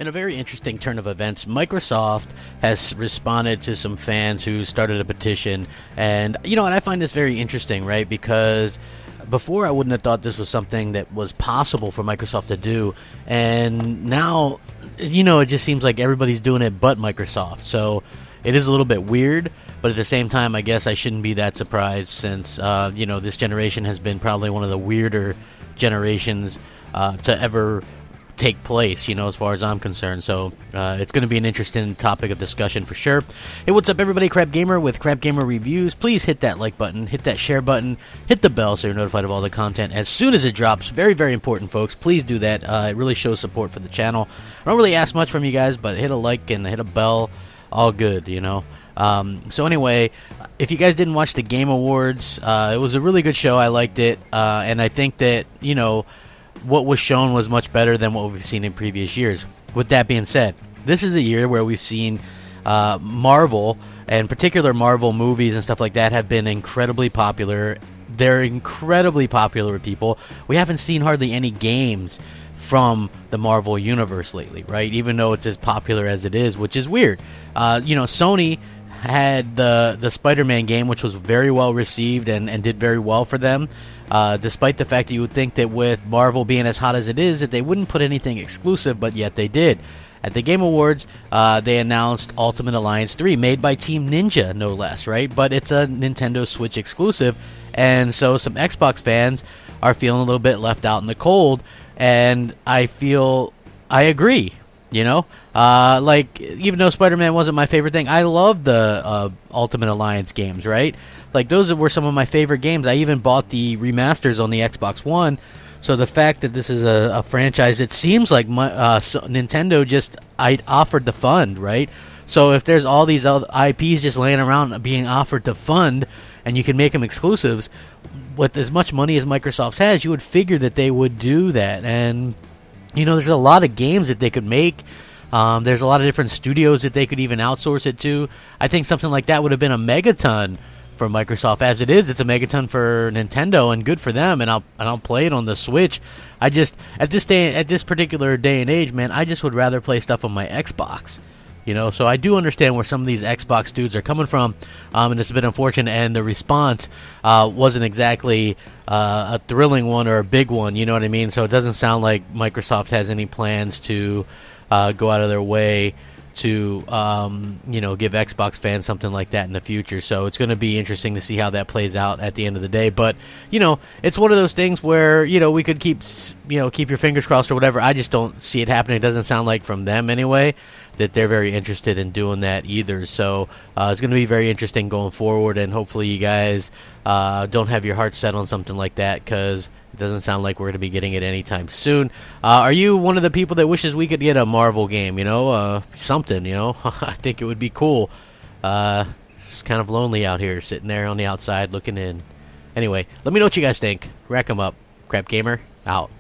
In a very interesting turn of events, Microsoft has responded to some fans who started a petition, and and I find this very interesting, right? Because before I wouldn't have thought this was something that was possible for Microsoft to do, and now, it just seems like everybody's doing it but Microsoft. So it is a little bit weird, but at the same time, I guess I shouldn't be that surprised since, this generation has been probably one of the weirder generations to ever take place, as far as I'm concerned. So it's going to be an interesting topic of discussion for sure. Hey, what's up, everybody? Crapgamer with Crapgamer Reviews. Please hit that like button, hit that share button, hit the bell so you're notified of all the content as soon as it drops. Very, very important, folks. Please do that. It really shows support for the channel. I don't really ask much from you guys, but hit a like and hit a bell. All good, So anyway, if you guys didn't watch the Game Awards, it was a really good show. I liked it, and I think that, what was shown was much better than what we've seen in previous years. With that being said, this is a year where we've seen Marvel, and particular Marvel movies and stuff like that, have been incredibly popular. They're incredibly popular with people. We haven't seen hardly any games from the Marvel universe lately, right? Even though it's as popular as it is, which is weird. Sony had the Spider-Man game, which was very well received and did very well for them, despite the fact that you would think that with Marvel being as hot as it is, that they wouldn't put anything exclusive, but yet they did. At the Game Awards, they announced Ultimate Alliance 3, made by Team Ninja, no less, right? But it's a Nintendo Switch exclusive, and so some Xbox fans are feeling a little bit left out in the cold, and I agree. Even though Spider-Man wasn't my favorite thing, I love the Ultimate Alliance games, right? Like, those were some of my favorite games. I even bought the remasters on the Xbox One. So the fact that this is a franchise, it seems like Nintendo just offered to fund, right? So if there's all these other IPs just laying around being offered to fund, and you can make them exclusives, with as much money as Microsoft has, you would figure that they would do that. And there's a lot of games that they could make. There's a lot of different studios that they could even outsource it to. I think something like that would have been a megaton for Microsoft. As it is, it's a megaton for Nintendo, and good for them. And I'll play it on the Switch. I just at this particular day and age, man, I just would rather play stuff on my Xbox. So I do understand where some of these Xbox dudes are coming from, and it's a bit unfortunate, and the response wasn't exactly a thrilling one or a big one, you know what I mean? So it doesn't sound like Microsoft has any plans to go out of their way to, give Xbox fans something like that in the future. So it's going to be interesting to see how that plays out at the end of the day. But, it's one of those things where, we could keep your fingers crossed or whatever. I just don't see it happening. It doesn't sound like from them anyway that they're very interested in doing that either. So it's going to be very interesting going forward, and hopefully you guys don't have your heart set on something like that, because it doesn't sound like we're going to be getting it anytime soon. Are you one of the people that wishes we could get a Marvel game, something, I think it would be cool. It's kind of lonely out here, sitting there on the outside looking in. Anyway, let me know what you guys think. Rack 'em up. Crapgamer, out.